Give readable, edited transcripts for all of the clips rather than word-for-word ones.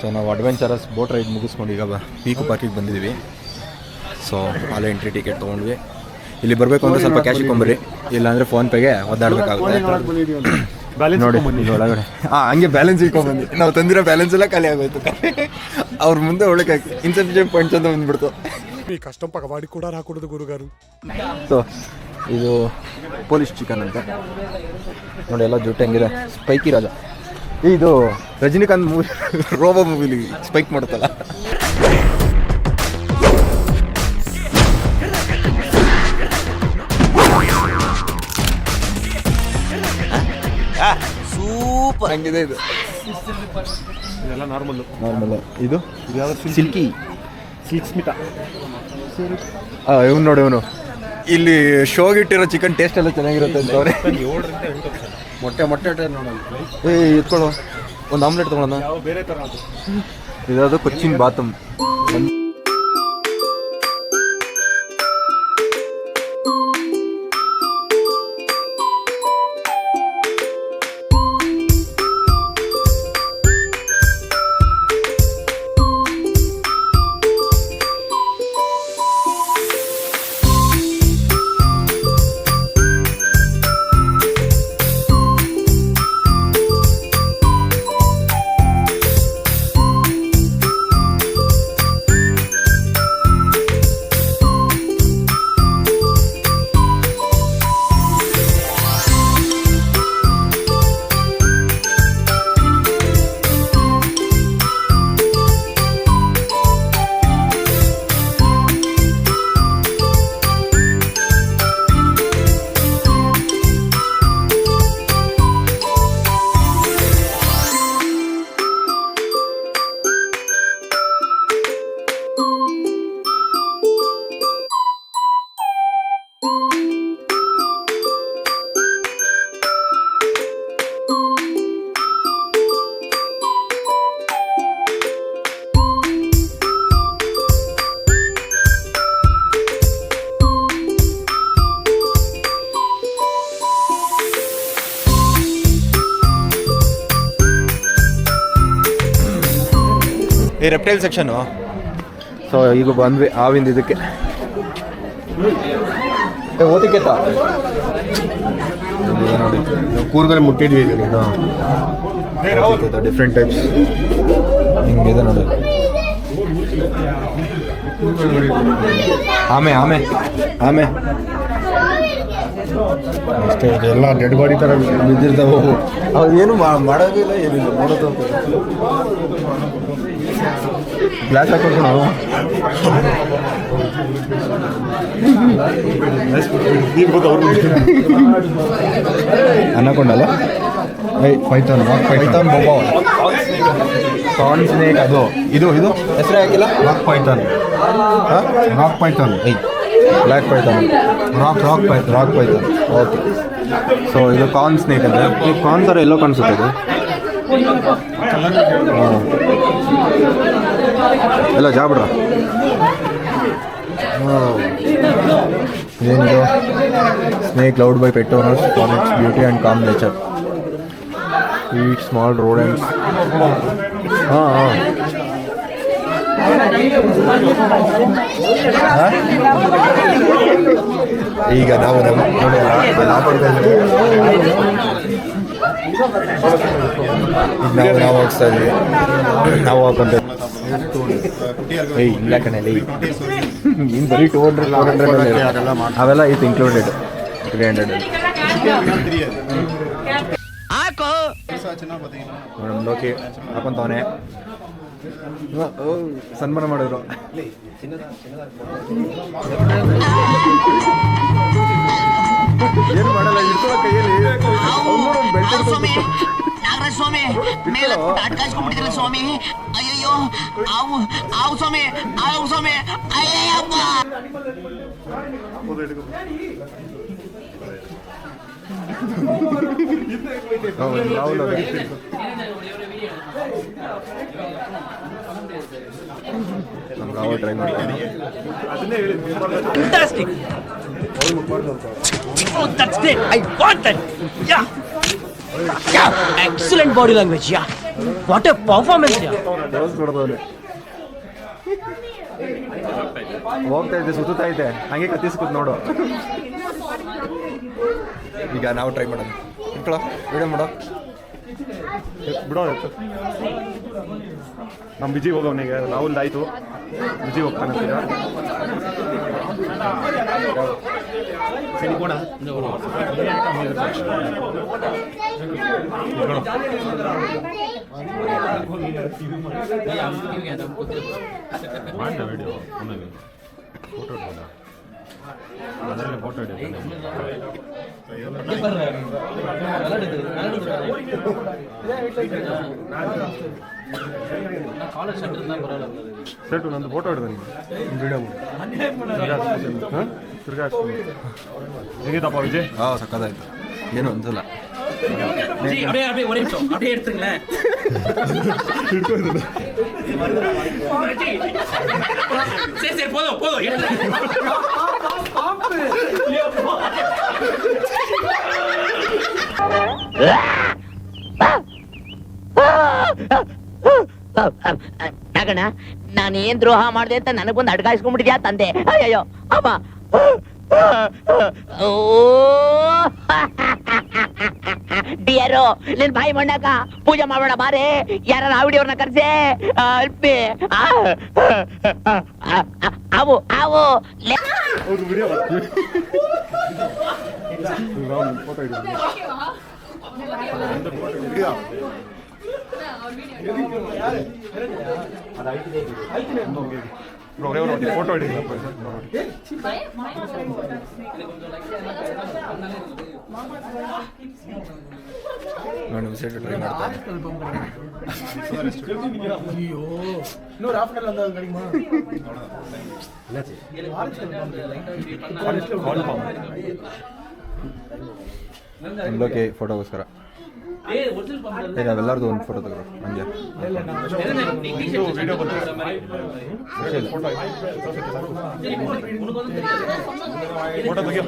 So ನಾವು adventurous boat ride ಮುಗಿಸ್ಕೊಂಡು ಈಗ ಪೀಕ್ ಪಾರ್ಕಿಗೆ ಬಂದಿದ್ದೀವಿ. ಸೊ ಅಲ್ಲೇ ಎಂಟ್ರಿ ಟಿಕೆಟ್ ತೊಗೊಂಡ್ವಿ. ಇಲ್ಲಿ ಬರಬೇಕು ಅಂದರೆ ಸ್ವಲ್ಪ ಕ್ಯಾಶ್ ಇಟ್ಕೊಂಬರ್ರಿ, ಇಲ್ಲಾಂದರೆ ಫೋನ್ಪೇಗೆ ಒದ್ದಾಡಬೇಕಾಗುತ್ತೆ ನೋಡಿ. ಇಲ್ಲಿ ಒಳಗಡೆ ಹಂಗೆ ಬ್ಯಾಲೆನ್ಸ್ ಇಟ್ಕೊಂಡ್ಬಂದು ನಾವು ತಂದಿರೋ ಬ್ಯಾಲೆನ್ಸ್ ಎಲ್ಲ ಖಾಲಿ ಆಗೋಯ್ತು. ಅವ್ರ ಮುಂದೆ ಒಳಗೆ ಇನ್ಸಫಿಷಿಯೆಂಟ್ ಪಾಯಿಂಟ್ಸ್ ಅಂತ ಬಂದ್ಬಿಡ್ತು. ಕಷ್ಟ ಪಗವಾಡಿ ಕೂಡ ಹಾಕೊಡೋದು ಗುರುಗಾರು. ಸೊ ಇದು ಪೊಲೀಸ್ ಚಿಕನ್ ಅಂತ ನೋಡಿ, ಎಲ್ಲ ಜುಟ್ಟು ಹೆಂಗಿದೆ. ಸ್ಪೈಕಿ ರಾಜ, ಇದು ರಜನಿಕಾಂತ್ ಮೂವಿ ರೋಬೋ ಮೂವಿಲಿ ಸ್ಪೈಕ್ ಮಾಡುತ್ತಲ್ಲ. ಸೂಪರ್ ಹಂಗಿದೆ ಇದು. ಇದೆಲ್ಲ ನಾರ್ಮಲ್. ಇದು ಸಿಲ್ಕಿ ಸಿಲ್ಕ್ ಸ್ಮಿತಾ. ಇವನು ನೋಡಿ, ಇವನು ಇಲ್ಲಿ ಶೋಗಿಟ್ಟಿರೋ ಚಿಕನ್ ಟೇಸ್ಟ್ ಎಲ್ಲ ಚೆನ್ನಾಗಿರುತ್ತೆ ಅಂತ ಅವ್ರೆ. ಮೊಟ್ಟೆ ನೋಡೋಣ. ಎತ್ಕೊಳ್ಳೋ, ಒಂದು ಆಮ್ಲೆಟ್ ತೊಗೊಳೋಣ. ಬೇರೆ ಥರ ಇದಾದ ಕೊಚ್ಚಿನ್ ಬಾತಮ್. ಈ ರೆಪ್ಟೈಲ್ ಸೆಕ್ಷನು. ಸೊ ಈಗ ಬಂದ್ವಿ ಆವಿಂದ ಇದಕ್ಕೆ. ಓದಿಕೆತ ನೋಡಿ, ಕೂರ್ಗಲ್ಲಿ ಮುಟ್ಟಿದ್ವಿ. ಡಿಫ್ರೆಂಟ್ ಟೈಪ್ಸ್ ಹಿಂಗಿದೆ ನೋಡಿ. ಆಮೆ ಅಷ್ಟೇ, ಎಲ್ಲ ಡೆಡ್ ಬಾಡಿ ಥರ ಬಿದ್ದಿರ್ತಾವೆ. ಅವ್ರು ಏನು ಮಾಡೋದಿಲ್ಲ, ಏನಿಲ್ಲ, ನೋಡೋದು. ಗ್ಲಾಸ್ ಹಾಕೊಂಡು ಅನ್ನಕೊಂಡಲ್ಲ. ಪೈಥಾನ್ ಬೋಬೋ ಕಾರ್ನ್ ಸ್ನೇಕ್. ಅದು ಇದು ಹೆಸರೇ ಹಾಕಿಲ್ಲ. Rock python. Black python, rock python. Okay. So ಇದು ಕಾರ್ನ್ ಸ್ನೇಕ್ ಅಂದರೆ ಈ ಕಾರ್ನ್ ಥರ ಎಲ್ಲೋ ಕಾಣಿಸುತ್ತೆ ಇದು. ಎಲ್ಲ ಜಾಬಿಡ್ರ. ಏನಿದು snake loved by pet owners for its beauty and calm nature. Eat small rodents. ಈಗ ನಾವು ನಾವು ಹೋಗ್ತಾ ಇದ್ದೀವಿ. ನಾವು ಹಾಕೊಂತ ಇಲ್ಲ ಕಣಲ್ಲಿ ಇನ್ನು ಬರೀ 200 ಅವೆಲ್ಲ ಇದು ಇನ್ಕ್ಲೂಡೆಡ್ 300. ಮೇಡಮ್ ಲೋಕಿ ಹಾಕೊಂತವನೆ. ಸನ್ಮಾನ ಮಾಡಿದ್ರು. ಏನು ಮಾಡಲ್ಲ, ಇಡ್ಕೊಳ್ಳೋ ಕೈಯಲ್ಲಿ ಸ್ವಾಮಿ ಮೇಲೆ ಕಾಟ್ಕಾಸ್ಕೊಂಡ್ಬಿಟ್ಟಿದ್ರೆ ಸ್ವಾಮಿ. ಅಯ್ಯಯ್ಯೋ, ಆವು ಸ್ವಾಮಿ, ಅಯ್ಯಪ್ಪ. ನಾವು ಟ್ರೈ ಮಾಡ್ತೀವಿ. Fantastic. Oh, that's it. I want that. Yeah. Excellent body language. Yeah. What A performance ಹೋಗ್ತಾ ಇದ್ದೆ ಸುತ್ತಾ ಇದ್ದೆ ಹಂಗೆ ಕತ್ತಿಸ್ಕೊತ್ ನೋಡು. ಈಗ ನಾವು ಟ್ರೈ ಮಾಡೋಣ. ಇಟ್ಕೊಳ್ಳೋ ವಿಡಿಯೋ ಮಾಡೋ ಬಿಡೋ. ನಮ್ಮ ಬಿಜಿ ಹೋಗೋವನಿಗೆ ರಾಹುಲ್ ಆಯಿತು, ಬಿಜಿ ಹೋಗ್ತಾನೆ ಈಗ. ಫೋಟೋ ಸೆಟ್ಟು ನಂದು ಫೋಟೋ ಹಿಡ್ದೆ ವಿಡಿಯೋ ತಿರ್ಗಾಡ್ತೀನಿ. ಹೇಗಿದ್ದಪ್ಪ ವಿಜಯ್? ಹಾಂ ಸಕ್ಕತ್ತಾಯ್ತು, ಏನು ಅನ್ಸಲ್ಲ. ನಾಗಣ್ಣ, ನಾನು ಏನ್ ದ್ರೋಹ ಮಾಡಿದೆ ಅಂತ ನನಗೊಂದು ಅಡ್ಗಾಯಿಸ್ಕೊಂಡ್ಬಿಟ್ಟಿದ್ಯಾ ತಂದೆ? ಅಯ್ಯಯ್ಯೋ ಅಮ್ಮ, ಡಿಯರು ನಿನ್ ಬಾಯಿ ಮಣ್ಣಾಕ ಪೂಜೆ ಮಾಡೋಣ ಬಾರೆ. ಯಾರ ಆವಿಡಿಯವ್ರನ್ನ ಕರ್ಸೆ ಅಲ್ಪಿ. ಅವು ಅವು ಹೌದು ವಿಡಿಯೋ ಫೋಟೋ ಹಿಡಿದು ಫೋಟೋ ಹಿಡಿದಪ್ಪ. ನೋಡಿ ಸೈಡ್ ಟ್ರೈ ಮಾಡ್ತಾರೆ. ಓಕೆ ಫೋಟೋಗೋಸ್ಕರ ನಾವೆಲ್ಲರದು ಒಂದು ಫೋಟೋ ತಗೋ ಹಂಗೆ. ಫೋಟೋ ತೆಗಿಯೋ.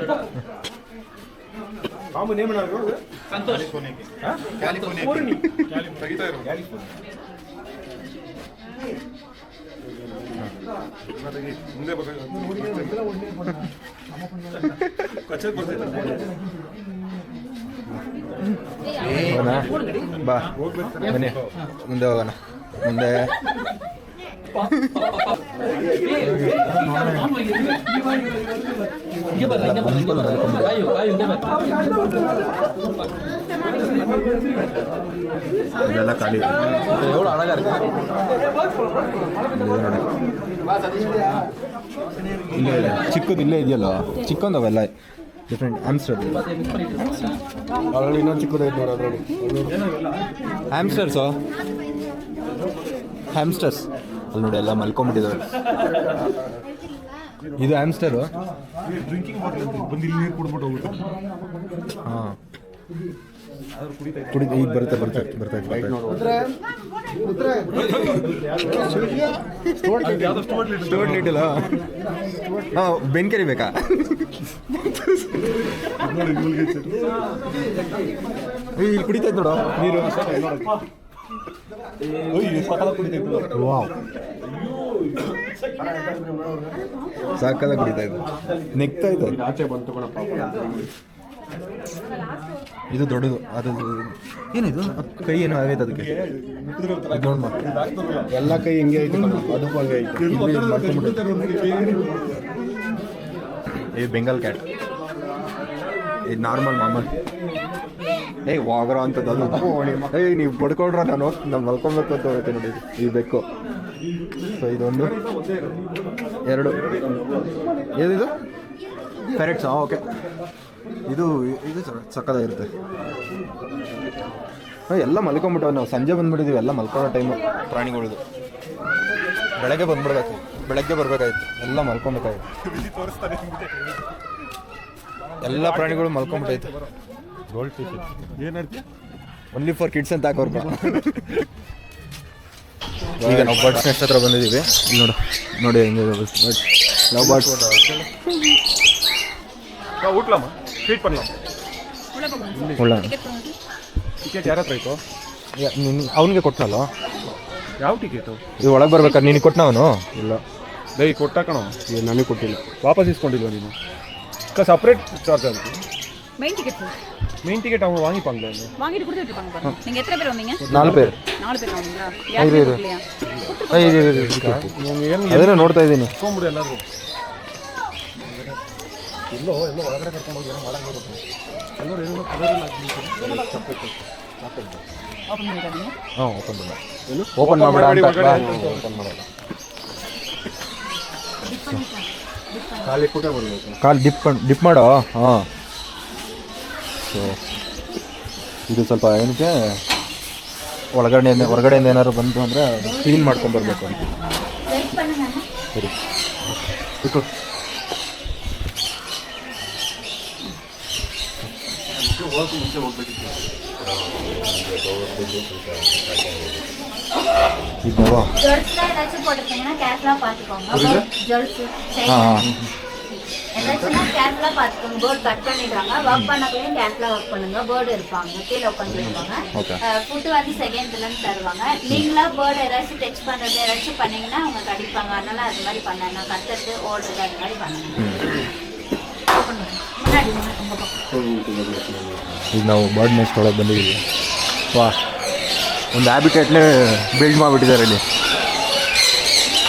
ಮುಂದೆ ಬಾ ಬನ್ನಿ ಮುಂದೆ ಹೋಗೋಣ. ಮುಂದೆ ಇದೆಲ್ಲ ಖಾಲಿ ಇಲ್ಲೇ ಇಲ್ಲ, ಚಿಕ್ಕದು ಇಲ್ಲೇ ಇದೆಯಲ್ಲ, ಚಿಕ್ಕಂದು ಅವೆಲ್ಲ ಡಿಫ್ರೆಂಟ್. ಆಮ್ಸ್ಟರ್ ಅದರಲ್ಲಿ ಇನ್ನೊಂದು ಚಿಕ್ಕದೈತೆ ನೋಡಿ, ಅದರಲ್ಲಿ ಹ್ಯಾಮ್ಸ್ಟರ್ಸು, ಹ್ಯಾಮ್ಸ್ಟರ್ಸ್ ಅಲ್ಲಿ ನೋಡಿ ಎಲ್ಲ ಮಲ್ಕೊಂಬಿಟ್ಟಿದ್ದಾರೆ. ಇದು ಹ್ಯಾಮ್ಸ್ಟರು. ಡ್ರಿಂಕಿಂಗ್ ಬಾಟಲ್ ಬಂದು ಇಲ್ಲಿ ನೀರು ಕುಡ್ಬಿಟ್ಟು ಹೋಗುತ್ತೆ. ಹಾಂ ಕುಡಿದು ಈಗ ಬರ್ತೈತೆ. ಸ್ಟೋರ್ ಲಿಟಲ್ ಹಾಂ ಬೆನ್ಕರಿ ಬೇಕಾ? ಇಲ್ಲಿ ಕುಡಿತೈತೆ ನೋಡು ನೀರು. ಸಾಕಾದ ಕುಡಿತಾ ಇದ್ದು ನೆಕ್ತಾ ಇತ್ತು. ಆಚೆ ಬಂತು ಕಣಪ್ಪ. ಇದು ದೊಡ್ಡದು, ಅದು ಏನಿದು ಕೈ ಏನೋ ಆಗೈತೆ ಅದಕ್ಕೆ. ನೋಡ್ಮ ಎಲ್ಲ ಕೈ ಹಿಂಗೆ ಐತೆ, ಅದಕ್ಕೂ ಹಂಗೆ ಐತೆ. ಇದು ಬೆಂಗಾಲ್ ಕ್ಯಾಟ್, ಇದು ನಾರ್ಮಲ್ ಮಾಮೂಲ್. ವಾಗರ ಅಂತದ್ದು ಅದು. ನೀವು ಪಡ್ಕೊಳ್ರ, ನಾನು ಮಲ್ಕೊಬೇಕು ಅಂತ ಹೋಗುತ್ತೆ ನೋಡಿ. ಈ ಬೆಕ್ಕು. ಸೊ ಇದೊಂದು, ಎರಡು, ಏನಿದು ಫೆರೆಟ್ಸ್. ಓಕೆ, ಇದು ಸಕ್ಕದಾಗಿರುತ್ತೆ. ಎಲ್ಲ ಮಲ್ಕೊಂಡ್ಬಿಟ್ಟವೆ. ನಾವು ಸಂಜೆ ಬಂದ್ಬಿಟ್ಟಿದ್ದೀವಿ, ಎಲ್ಲ ಮಲ್ಕೊಳ್ಳೋ ಟೈಮು ಪ್ರಾಣಿಗಳದು. ಬೆಳಗ್ಗೆ ಬಂದ್ಬಿಡ್ಬೇಕು, ಬೆಳಗ್ಗೆ ಬರ್ಬೇಕಾಯ್ತು, ಎಲ್ಲ ಮಲ್ಕೊಬೇಕಾಯ್ತು. ಎಲ್ಲ ಪ್ರಾಣಿಗಳು ಮಲ್ಕೊಂಡ್ಬಿಟ್ಟೈತೆ. ಗೋಲ್ಡ್ ಫಿಶ್ ಏನಂತ ಓನ್ಲಿ ಫಾರ್ ಕಿಡ್ಸ್ ಅಂತ ಹಾಕೋರ್ಬ. ಈಗ ನಾವು ಬರ್ಡ್ಸ್ ನೆಸ್ಟ್ ಹತ್ರ ಬಂದಿದ್ದೀವಿ. ಇಲ್ಲಿ ನೋಡಿ ಹೆಂಗೆ ಲವ್ ಬರ್ಡ್ಸ್. ಊಟ್ಲಮ್ಮ ಸ್ವೀಟ್ ಪನ್ನಮ್ಮ ಒಳ್ಳೆ ಟಿಕೆಟ್ ಯಾರ ಹತ್ರ ಆಯಿತು? ಅವನಿಗೆ ಕೊಟ್ಟನಲ್ಲ ಯಾವ ಟಿಕೆಟು? ಇದು ಒಳಗೆ ಬರ್ಬೇಕಾದ್ರೆ ನೀನು ಕೊಟ್ಟನವನು. ಇಲ್ಲ ದೈ ಕೊಟ್ಟಾಕಣ, ನನಗೆ ಕೊಟ್ಟಿಲ್ಲ. ವಾಪಸ್ ಇಸ್ಕೊಂಡಿಲ್ವ ನೀನು? செப்பரேட் சார்ஜ் ஆகுது. Main ticket sir. Main ticket அவங்க வாங்கிப்பாங்களே. வாங்கிட்டு கொடுத்து விட்டுப்பாங்க பாருங்க. நீங்க எத்தனை பேர் வந்தீங்க? 4 பேர். 4 பேர் வந்தீங்களா? யாரும் இல்லையா? ಅದನ್ನ ನೋಡ್ತಾ ಇದ್ದೀನಿ. ಹೋಗ್ಬಿಡಿ ಎಲ್ಲರೂ. ಎಲ್ಲೋ ಒಳಗಡೆ ಕರ್ಕೊಂಡು ಹೋಗಿ ಏನೋ ಮಾಡಂಗಿಲ್ಲ. ಎಲ್ಲರೂ ಏನೋ ಕಲರ್ ಇಲ್ಲ ಹಾಕ್ಬಿಟ್ಟು. ಓಪನ್ ಮಾಡಿದ್ದೀರಾ? ಓಪನ್ ಮಾಡ. ಏನು? ಓಪನ್ ಮಾಡಬೇಡ ಅಂತ. ಓಪನ್ ಮಾಡಲ್ಲ. ಖಾಲಿ ಕೂಟ ಬರಬೇಕು. ಕಾಲು ಡಿಪ್ ಮಾಡೋ. ಹಾಂ. ಸೊ ಇದು ಸ್ವಲ್ಪ ಏನಕ್ಕೆ ಹೊರಗಡೆಯಿಂದ ಏನಾದ್ರು ಬಂತು ಅಂದರೆ ಕ್ಲೀನ್ ಮಾಡ್ಕೊಂಡ್ಬರ್ಬೇಕು ಅಂತ. ಸರಿ ಇಟ್ಟು இதுவா ஜெல்ஸ்ல ஏதாச்சும் போட்டுட்டீங்கன்னா கேர்ஃபுல்லா பாத்துக்கோங்க. ஜெல்ஸ் ஏதாச்சும் கேர்ஃபுல்லா பாத்துக்கோங்க. போர்ட் கட் பண்ணிடுறாங்க. ஒர்க் பண்ணக்குள்ளேயும் கேர்ஃபுல்லா ஒர்க் பண்ணுங்க. போர்டு இருப்பாங்க, கீழே உட்காந்துருப்பாங்க. ஃபுட்டு வந்து செகண்ட்ல இருந்து தருவாங்க. நீங்களா போர்டு ஏதாச்சும் டச் பண்றது ஏதாச்சும் பண்ணீங்கன்னா அவங்க கடிப்பாங்க. அதனால அது மாதிரி பண்ணாங்க. கத்துறது ஓடுறது அது மாதிரி பண்ணுங்க. ಈಗ ನಾವು ಬರ್ಡ್ ನೆಸ್ಟ್ ಒಳಗೆ ಬಂದಿದ್ದೀವಿ. ವಾ, ಒಂದು ಹ್ಯಾಬಿಟೇಟ್ನೇ ಬಿಲ್ಡ್ ಮಾಡಿಬಿಟ್ಟಿದ್ದಾರೆ ಇಲ್ಲಿ.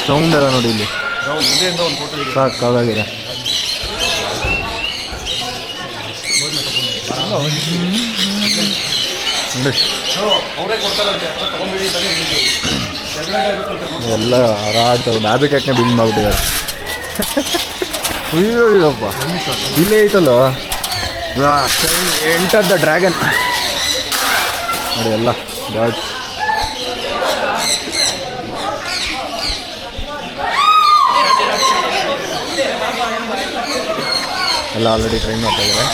ಸೌಂಡ್ ಅದ ನೋಡಿ ಇಲ್ಲಿ, ಸಾಕಾಗಿದೆ. ಎಲ್ಲ ಆರಾಡ್ತಾರೆ. ಒಂದು ಹ್ಯಾಬಿಟೇಟ್ನೇ ಬಿಲ್ಡ್ ಮಾಡಿಬಿಟ್ಟಿದ್ದಾರೆ. ಅಯ್ಯೋಯ್ಯಪ್ಪ, ಇಲ್ಲೇ ಐತಲ್ಲ ಎಂಟರ್ ದ ಡ್ರ್ಯಾಗನ್ ನೋಡಿ. ಎಲ್ಲ ಬರ್ಡ್ಸ್ ಎಲ್ಲ ಆಲ್ರೆಡಿ ಟ್ರೈನ್ ಮಾಡ್ತಾ ಇದ್ದಾರೆ.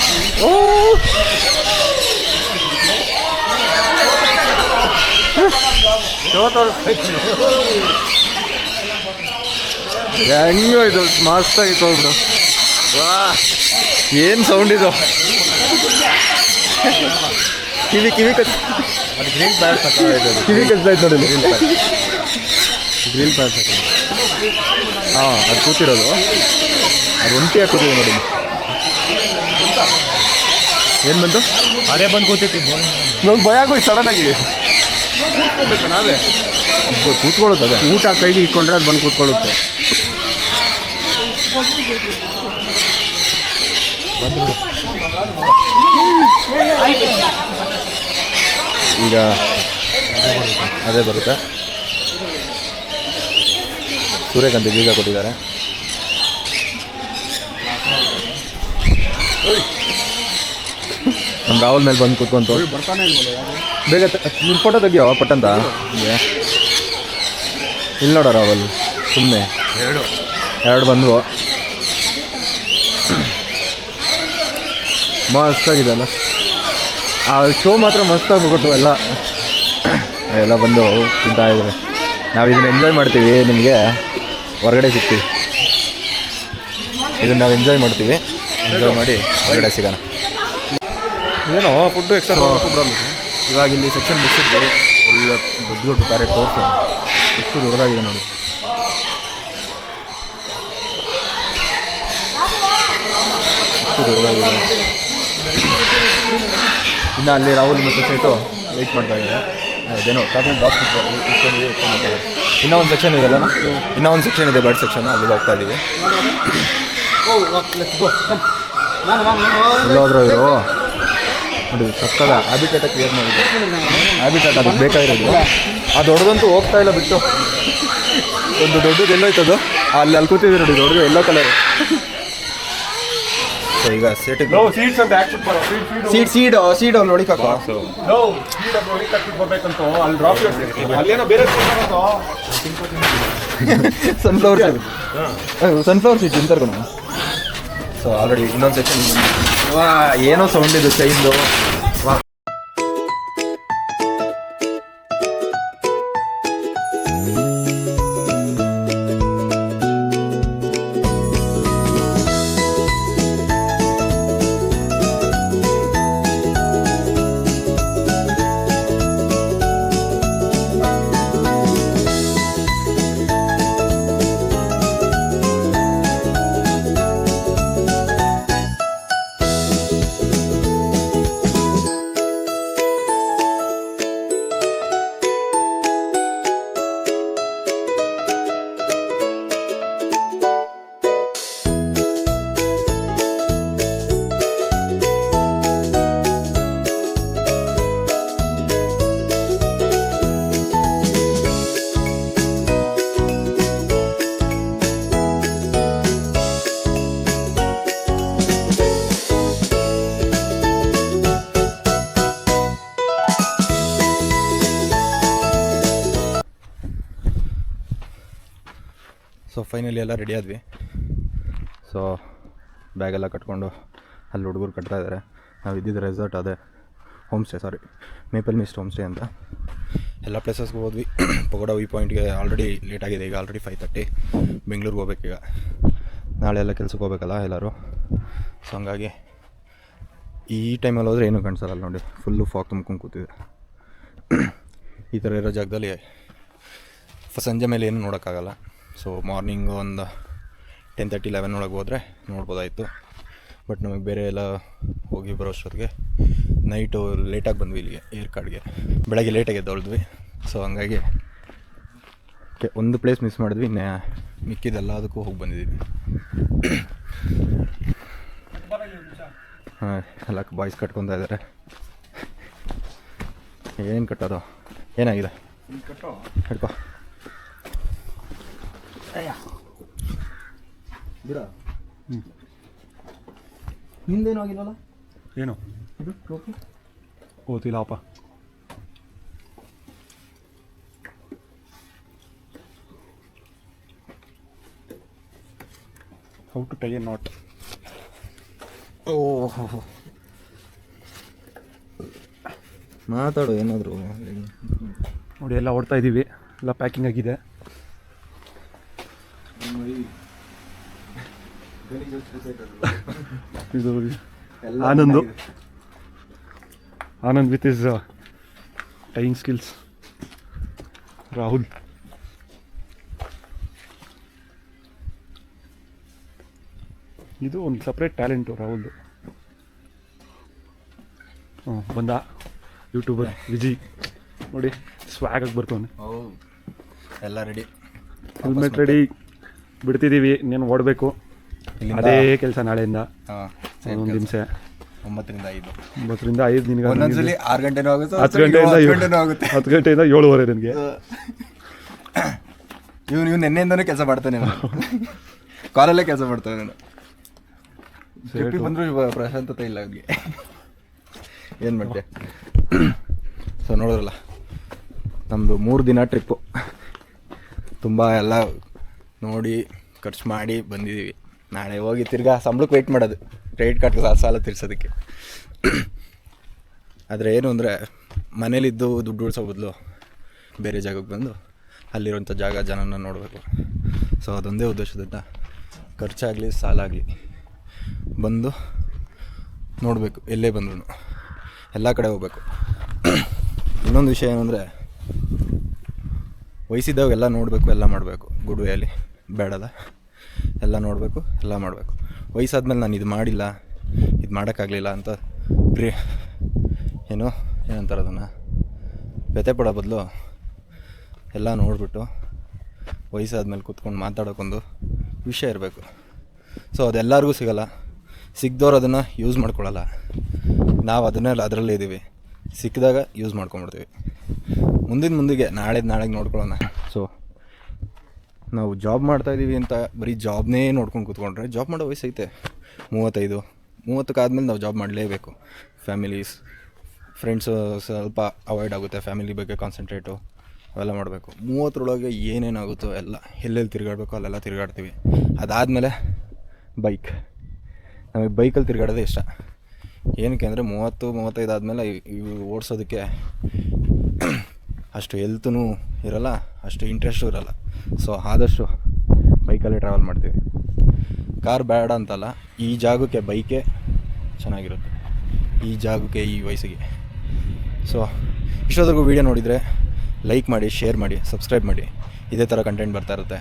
ಹೆಂಗೋ ಇದು ಮಸ್ತಾಗಿತ್ತು ಬಿಡು. ವಾ, ಏನು ಸೌಂಡ್ ಇದು. ಕಿವಿ ಕಚ್ ಅದು ಗ್ರೀನ್ ಪ್ಯಾಡ್ ಸಾಕಾಯ್ತು. ಕಿವಿ ಕಚ್ತಾಯ್ತು ನೋಡಿ. ಗ್ರೀನ್ ಪ್ಯಾಡ್ ಸಾಕ. ಹಾಂ, ಅದು ಕೂತಿರೋದು ಅದು ಒಂಟಿಯಾಗಿ ಕೂತಿದೆ ನೋಡಿ. ಏನು ಬಂತು? ಅದೇ ಬಂದು ಕೂತಿತ್ತು. ನಂಗೆ ಭಯ ಆಗೋಯ್ತು ಸಡನ್ನಾಗಿ. ನಾವೇ ಕೂತ್ಕೊಳ್ಳೋದು ಅದೇ. ಊಟ ಕೈಗೆ ಇಟ್ಕೊಂಡ್ರೆ ಅದು ಬಂದು ಕೂತ್ಕೊಳ್ಳುತ್ತೆ. ಈಗ ಅದೇ ಬರುತ್ತೆ. ಸೂರ್ಯಕಾಂತಿ ಬೀಗ ಕೊಟ್ಟಿದ್ದಾರೆ. ನಮ್ಮ ರಾಹುಲ್ ಮೇಲೆ ಬಂದು ಕೂತ್ಕೊಂತು. ಬರ್ತಾನೆ ಬೇಗ ನಿಮ್ಮ ಫೋಟೋ ತೆಗಿಯೋ ಪಟ್ಟಂತ. ಇಲ್ಲಿ ನೋಡೋ ರಾಹುಲ್ ಸುಮ್ಮನೆ ಎರಡು ಬಂದವು. ಮಸ್ತಾಗಿದೆ ಅಲ್ಲ. ಆ ಶೋ ಮಾತ್ರ ಮಸ್ತಾಗಿ ಕೊಟ್ಟು ಎಲ್ಲ ಬಂದು ತಿಂತಾ ಇದ್ದಾರೆ. ನಾವು ಇದನ್ನು ಎಂಜಾಯ್ ಮಾಡ್ತೀವಿ. ನಿಮಗೆ ಹೊರಗಡೆ ಸಿಗ್ತೀವಿ. ಇದನ್ನು ನಾವು ಎಂಜಾಯ್ ಮಾಡ್ತೀವಿ. ಎಂಜಾಯ್ ಮಾಡಿ ಹೊರಗಡೆ ಸಿಗೋಣ. ಏನೋ ಫುಡ್ಡು ಎಕ್ಸ್ಟ್ರಾ ಇವಾಗ ಇಲ್ಲಿ ಸೆಕ್ಷನ್ ಮುಗಿಸಿದ್ವಿ. ಒಳ್ಳೆ ದೊಡ್ಡ ದೊಡ್ಡ ಪ್ಯಾರೆಟ್ ತೋರಿಸಿ ಎಷ್ಟು ದೊಡ್ಡದಾಗಿದೆ ನೋಡಿ. ಎಷ್ಟು ದೊಡ್ಡದಾಗಿದೆ. ಇನ್ನು ಅಲ್ಲಿ ರಾಹುಲ್ ಮತ್ತು ಸೇಟು ವೆಯ್ಟ್ ಮಾಡ್ತಾ ಇದ್ದಾರೆ. ಅದೇನೋ ಚಾಕ್ಲೇಟ್ ಬಾಕ್ಸ್ ಇಟ್ಕೊಂಡು ಇನ್ನೂ ಒಂದು ಸೆಕ್ಷನ್ ಇದೆಲ್ಲ. ಇನ್ನೂ ಒಂದು ಸೆಕ್ಷನ್ ಇದೆ, ಬರ್ಡ್ ಸೆಕ್ಷನ್. ಅಲ್ಲಿಗೆ ಹೋಗ್ತಾ ಇದ್ದೀವಿ. ಎಲ್ಲೋದ್ರು ಇವರು ನೋಡಿ. ಸಕ್ಕದ ಹ್ಯಾಬಿಟೇಟ ಕ್ರಿಯೇಟ್ ಮಾಡಿದ್ದು. ಹ್ಯಾಬಿಟೇಟ್ ಅದಕ್ಕೆ ಬೇಕಾಗಿರೋದು. ಆ ದೊಡ್ಡದಂತೂ ಹೋಗ್ತಾ ಇಲ್ಲ ಬಿಟ್ಟು. ಒಂದು ದೊಡ್ಡದು ಎಲ್ಲೋಯ್ತದು ಅಲ್ಲಿ ಕೂತಿದೆ ನೋಡಿ. ದೊಡ್ಡದು ಎಲ್ಲೋ ಕಲರ್. ಸೊ ಈಗ ಸೇಟಿಗೆ ಸೀಡ್ಸ್ ಅಂತ ಹಾಕ್ಬಿಟ್ಟು ಬರೋ ಸೀಡ್ ಅಲ್ಲಿ ಹೊಡಿಕಾಕ. ಬರ್ಬೇಕಂತ ಅಲ್ಲಿ ಡ್ರಾಪ್ ಅಲ್ಲೇನೋ ಬೇರೆ ಸನ್ಫ್ಲವರ್ ಸೀಡ್ ತಿಂತಾರೆ ಕಣ. ಸೊ ಆಲ್ರೆಡಿ ಇನ್ನೊಂದು ಸೆಕ್ಷನ್. ಏನೋ ಸೌಂಡ್ ಇದು ಚೈನ್ದು. ಸೊ ಫೈನಲಿ ಎಲ್ಲ ರೆಡಿ ಆದ್ವಿ. ಸೊ ಬ್ಯಾಗೆಲ್ಲ ಕಟ್ಕೊಂಡು ಅಲ್ಲಿ ಹುಡುಗರು ಕಟ್ತಾ ಇದ್ದಾರೆ. ನಾವು ಇದ್ದಿದ್ದು ರೆಸಾರ್ಟ್ ಅದೇ ಹೋಮ್ ಸ್ಟೇ, ಸಾರಿ ಮೇಪಲ್ ಮಿಸ್ಟ್ ಹೋಮ್ ಸ್ಟೇ ಅಂತ. ಎಲ್ಲ ಪ್ಲೇಸಸ್ಗೆ ಹೋದ್ವಿ. ಪಗೋಡ ವ್ಯೂ ಪಾಯಿಂಟ್ಗೆ ಆಲ್ರೆಡಿ ಲೇಟ್ ಆಗಿದೆ, ಈಗ ಆಲ್ರೆಡಿ 5:30. ಬೆಂಗಳೂರಿಗೆ ಹೋಗ್ಬೇಕೀಗ, ನಾಳೆ ಎಲ್ಲ ಕೆಲ್ಸಕ್ಕೆ ಹೋಗ್ಬೇಕಲ್ಲ ಎಲ್ಲರೂ. ಸೊ ಹಂಗಾಗಿ ಈ ಟೈಮಲ್ಲಿ ಹೋದರೆ ಏನೂ ಕಾಣಿಸಲ್ಲ ನೋಡಿ, ಫುಲ್ಲು ಫಾಗ್ ತುಂಬ್ಕೊಂಡು ಕೂತಿದೆ. ಈ ಥರ ಇರೋ ಜಾಗದಲ್ಲಿ ಸಂಜೆ ಮೇಲೆ ಏನು ನೋಡೋಕ್ಕಾಗಲ್ಲ. ಸೊ ಮಾರ್ನಿಂಗ್ ಒಂದು 10:30, 11 ಒಳಗೆ ಹೋದರೆ ನೋಡ್ಬೋದಾಯಿತು. ಬಟ್ ನಮಗೆ ಬೇರೆ ಎಲ್ಲ ಹೋಗಿ ಬರೋ ಅಷ್ಟೊತ್ತಿಗೆ ನೈಟು ಲೇಟಾಗಿ ಬಂದ್ವಿ ಇಲ್ಲಿಗೆ ಏರ್ಕಾಡ್ಗೆ. ಬೆಳಗ್ಗೆ ಲೇಟಾಗಿ ಎದ್ದೊಳ್ದ್ವಿ. ಸೊ ಹಂಗಾಗಿ ಒಂದು ಪ್ಲೇಸ್ ಮಿಸ್ ಮಾಡಿದ್ವಿ, ಮಿಕ್ಕಿದೆಲ್ಲ ಅದಕ್ಕೂ ಹೋಗಿ ಬಂದಿದ್ದೀವಿ. ಹಾಂ, ಎಲ್ಲ ಬಾಯ್ಸ್ ಕಟ್ಕೊತಾ ಇದ್ದಾರೆ. ಏನು ಕಟ್ಟೋದು, ಏನಾಗಿದೆ ಹಿಡ್ಕೊ. ನಿಂದೇನು ಆಗಿಲ್ಲಲ್ಲ? ಏನು ಇದು ಟೋಪಿ ಗೊತ್ತಿಲ್ಲಪ್ಪ. How to tie a knot. ಓಹೋ, ಮಾತಾಡು ಏನಾದರೂ. ನೋಡಿ ಎಲ್ಲ ಓಡ್ತಾ ಇದ್ದೀವಿ, ಎಲ್ಲ ಪ್ಯಾಕಿಂಗ್ ಆಗಿದೆ. ಇದು Anand with is tying skills. Rahul ಇದು ಒಂದು ಸಪ್ರೇಟ್ ಟ್ಯಾಲೆಂಟು ರಾಹುಲ್ದು. ಬಂದ ಯೂಟ್ಯೂಬರ್ ವಿಜಿ ನೋಡಿ, ಸ್ವ್ಯಾಗ್ ಆಗಿ ಬರ್ತವನೆ. ಎಲ್ಲ ರೆಡಿ, ಹೆಲ್ಮೆಟ್ ರೆಡಿ, ಬಿಡ್ತಿದ್ದೀವಿ. ಇನ್ನೇನು ಓಡಬೇಕು, ಅದೇ ಕೆಲಸ ನಾಳೆಯಿಂದ. ಒಂದು ದಿವಸ 9ರಿಂದ 5. 9ರಿಂದ 5 ನಿನಗೆ ಒಂದೊಂದ್ಸಲಿ 6 ಗಂಟೆನೂ ಆಗುತ್ತೆ, 10 ಗಂಟೆಯಿಂದ 10 ಗಂಟೆಯಿಂದ 7:30 ನನಗೆ. ಇವ್ನು ನೆನ್ನೆಯಿಂದನೂ ಕೆಲಸ ಮಾಡ್ತಾನೆ, ಕಾಲಲ್ಲೇ ಕೆಲಸ ಮಾಡ್ತಾನೆ. ನಾನು ಟ್ರಿಪ್ಪಿಗೆ ಬಂದರೂ ಪ್ರಶಾಂತತೆ ಇಲ್ಲ ಅವ್ರಿಗೆ. ಏನು ಮಾಡ್ತೆ? ಸೊ ನೋಡೋರಲ್ಲ, ನಮ್ಮದು 3 ದಿನ ಟ್ರಿಪ್ಪು. ತುಂಬ ಎಲ್ಲ ನೋಡಿ ಖರ್ಚು ಮಾಡಿ ಬಂದಿದ್ದೀವಿ. ನಾಳೆ ಹೋಗಿ ತಿರ್ಗಾ ಸಂಬಳಕ್ಕೆ ವೆಯ್ಟ್ ಮಾಡೋದು, ಕ್ರೆಡಿಟ್ ಕಾರ್ಡ್ ಸಾಲ ತೀರ್ಸೋದಕ್ಕೆ. ಆದರೆ ಏನು ಅಂದರೆ, ಮನೇಲಿದ್ದು ದುಡ್ಡು ಉಳಿಸೋ ಬದಲು ಬೇರೆ ಜಾಗಕ್ಕೆ ಬಂದು ಅಲ್ಲಿರೋಂಥ ಜನನ ನೋಡಬೇಕು. ಸೊ ಅದೊಂದೇ ಉದ್ದೇಶದಿಂದ ಖರ್ಚಾಗಲಿ ಸಾಲ ಆಗಲಿ ಬಂದು ನೋಡಬೇಕು. ಎಲ್ಲೇ ಬಂದ್ರು ಎಲ್ಲ ಕಡೆ ಹೋಗ್ಬೇಕು. ಇನ್ನೊಂದು ವಿಷಯ ಏನು ಅಂದರೆ, ವಯಸ್ಸಿದ್ದಾಗ ಎಲ್ಲ ನೋಡಬೇಕು, ಎಲ್ಲ ಮಾಡಬೇಕು. ಗುಡ್ ವೇಯಲ್ಲಿ ಬೇಡದ ಎಲ್ಲ ನೋಡಬೇಕು, ಎಲ್ಲ ಮಾಡಬೇಕು. ವಯಸ್ಸಾದ್ಮೇಲೆ ನಾನು ಇದು ಮಾಡಿಲ್ಲ, ಇದು ಮಾಡೋಕ್ಕಾಗಲಿಲ್ಲ ಅಂತ ಏನಂತಾರೆ ಅದನ್ನು ವ್ಯಥೆ ಪಡೋ ಬದಲು ಎಲ್ಲ ನೋಡಿಬಿಟ್ಟು ವಯಸ್ಸಾದ್ಮೇಲೆ ಕೂತ್ಕೊಂಡು ಮಾತಾಡೋಕ್ಕೊಂದು ವಿಷಯ ಇರಬೇಕು. ಸೊ ಅದೆಲ್ಲರಿಗೂ ಸಿಗೋಲ್ಲ. ಸಿಕ್ದವ್ರು ಅದನ್ನು ಯೂಸ್ ಮಾಡ್ಕೊಳ್ಳಲ್ಲ. ನಾವು ಅದರಲ್ಲೇ ಇದ್ದೀವಿ, ಸಿಕ್ಕಿದಾಗ ಯೂಸ್ ಮಾಡ್ಕೊಂಬಿಡ್ತೀವಿ. ಮುಂದಿಗೆ ನಾಳೆಗೆ ನೋಡ್ಕೊಳ್ಳೋಣ. ಸೊ ನಾವು ಜಾಬ್ ಮಾಡ್ತಾಯಿದ್ದೀವಿ ಅಂತ ಬರೀ ಜಾಬ್ನೇ ನೋಡ್ಕೊಂಡು ಕೂತ್ಕೊಂಡ್ರೆ ಜಾಬ್ ಮಾಡೋ ವಯಸ್ಸೈತೆ 30 ನಾವು ಜಾಬ್ ಮಾಡಲೇಬೇಕು. ಫ್ಯಾಮಿಲೀಸ್ ಫ್ರೆಂಡ್ಸು ಸ್ವಲ್ಪ ಅವಾಯ್ಡ್ ಆಗುತ್ತೆ, ಫ್ಯಾಮಿಲಿ ಬಗ್ಗೆ ಕಾನ್ಸಂಟ್ರೇಟು ಅವೆಲ್ಲ ಮಾಡಬೇಕು. 30ರೊಳಗೆ ಏನೇನಾಗುತ್ತೋ ಎಲ್ಲ ಎಲ್ಲೆಲ್ಲಿ ತಿರುಗಾಡಬೇಕು ಅಲ್ಲೆಲ್ಲ ತಿರುಗಾಡ್ತೀವಿ. ಅದಾದಮೇಲೆ ನಮಗೆ ಬೈಕಲ್ಲಿ ತಿರುಗಾಡೋದೇ ಇಷ್ಟ. ಏನಕ್ಕೆ ಅಂದರೆ 30-35 ಆದಮೇಲೆ ಇವು ಓಡಿಸೋದಕ್ಕೆ ಅಷ್ಟು ಹೆಲ್ತೂ ಇರೋಲ್ಲ, ಅಷ್ಟು ಇಂಟ್ರೆಸ್ಟು ಇರೋಲ್ಲ. ಸೊ ಆದಷ್ಟು ಬೈಕಲ್ಲೇ ಟ್ರಾವೆಲ್ ಮಾಡ್ತೀವಿ. ಕಾರ್ ಬೇಡ ಅಂತಲ್ಲ, ಈ ಜಾಗಕ್ಕೆ ಬೈಕೇ ಚೆನ್ನಾಗಿರುತ್ತೆ, ಈ ಜಾಗಕ್ಕೆ ಈ ವಯಸ್ಸಿಗೆ. ಸೊ ಇಷ್ಟೊತ್ತಿಗೂ ವೀಡಿಯೋ ನೋಡಿದರೆ ಲೈಕ್ ಮಾಡಿ, ಶೇರ್ ಮಾಡಿ, ಸಬ್ಸ್ಕ್ರೈಬ್ ಮಾಡಿ. ಇದೇ ಥರ ಕಂಟೆಂಟ್ ಬರ್ತಾ ಇರುತ್ತೆ.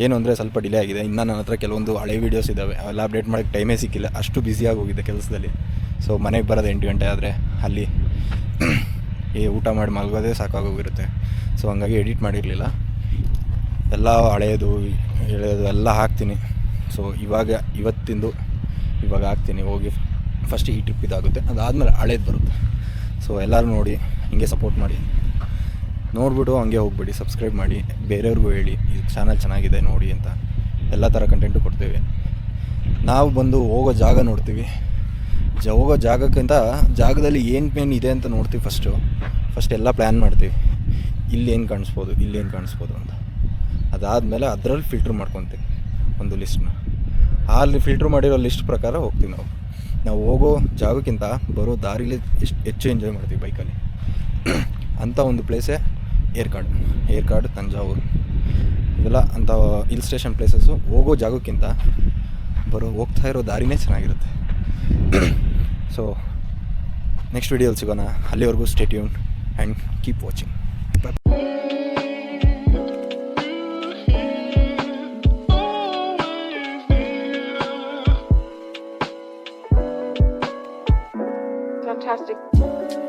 ಏನು ಅಂದರೆ ಸ್ವಲ್ಪ ಡಿಲೇ ಆಗಿದೆ. ಇನ್ನು ನನ್ನ ಹತ್ರ ಕೆಲವೊಂದು ಹಳೆ ವೀಡಿಯೋಸ್ ಇದ್ದಾವೆ, ಅವೆಲ್ಲ ಅಪ್ಡೇಟ್ ಮಾಡೋಕ್ಕೆ ಟೈಮೇ ಸಿಕ್ಕಿಲ್ಲ, ಅಷ್ಟು ಬ್ಯುಸಿಯಾಗಿ ಹೋಗಿದೆ ಕೆಲಸದಲ್ಲಿ. ಸೊ ಮನೆಗೆ ಬರೋದು 8 ಗಂಟೆ ಆದರೆ ಅಲ್ಲಿ ಊಟ ಮಾಡಿ ಮಲಗೋದೇ ಸಾಕಾಗೋಗಿರುತ್ತೆ. ಸೊ ಹಂಗಾಗಿ ಎಡಿಟ್ ಮಾಡಿರಲಿಲ್ಲ. ಎಲ್ಲ ಹಳೆಯದು ಎಲ್ಲ ಹಾಕ್ತೀನಿ. ಸೊ ಇವತ್ತಿಂದು ಹಾಕ್ತೀನಿ. ಹೋಗಿ ಫಸ್ಟ್ ಈ ಟ್ರಿಪ್ ಇದಾಗುತ್ತೆ, ಅದಾದಮೇಲೆ ಹಳೇದು ಬರುತ್ತೆ. ಸೊ ಎಲ್ಲರೂ ನೋಡಿ ಹಿಂಗೆ ಸಪೋರ್ಟ್ ಮಾಡಿ, ನೋಡಿಬಿಟ್ಟು ಹಂಗೆ ಹೋಗ್ಬಿಡಿ, ಸಬ್ಸ್ಕ್ರೈಬ್ ಮಾಡಿ, ಬೇರೆಯವ್ರಿಗೂ ಹೇಳಿ ಈ ಚಾನಲ್ ಚೆನ್ನಾಗಿದೆ ನೋಡಿ ಅಂತ. ಎಲ್ಲ ಥರ ಕಂಟೆಂಟು ಕೊಡ್ತೀವಿ. ನಾವು ಬಂದು ಹೋಗೋ ಜಾಗ ನೋಡ್ತೀವಿ, ಹೋಗೋ ಜಾಗಕ್ಕಿಂತ ಜಾಗದಲ್ಲಿ ಏನು ಮೇನ್ ಇದೆ ಅಂತ ನೋಡ್ತೀವಿ. ಫಸ್ಟ್ ಎಲ್ಲ ಪ್ಲ್ಯಾನ್ ಮಾಡ್ತೀವಿ, ಇಲ್ಲೇನು ಕಾಣಿಸ್ಬೋದು ಅಂತ. ಅದಾದಮೇಲೆ ಅದರಲ್ಲಿ ಫಿಲ್ಟ್ರ್ ಮಾಡ್ಕೊತೀವಿ ಒಂದು ಲಿಸ್ಟ್ನ. ಅಲ್ಲಿ ಫಿಲ್ಟ್ರ್ ಮಾಡಿರೋ ಲಿಸ್ಟ್ ಪ್ರಕಾರ ಹೋಗ್ತೀವಿ ನಾವು ಹೋಗೋ ಜಾಗಕ್ಕಿಂತ ಬರೋ ದಾರಿಲಿ ಹೆಚ್ಚು ಎಂಜಾಯ್ ಮಾಡ್ತೀವಿ ಬೈಕಲ್ಲಿ. ಅಂಥ ಒಂದು ಪ್ಲೇಸೇ ಏರ್ಕಾಡು ತಂಜಾವೂರು ಇವೆಲ್ಲ ಅಂಥ ಹಿಲ್ ಸ್ಟೇಷನ್ ಪ್ಲೇಸಸ್ಸು. ಹೋಗೋ ಜಾಗಕ್ಕಿಂತ ಹೋಗ್ತಾ ಇರೋ ದಾರಿನೇ ಚೆನ್ನಾಗಿರುತ್ತೆ. ಸೊ ನೆಕ್ಸ್ಟ್ ವಿಡಿಯೋಲಿ ಸಿಗೋಣ. ಅಲ್ಲಿವರೆಗೂ stay tune and keep watching. Fantastic.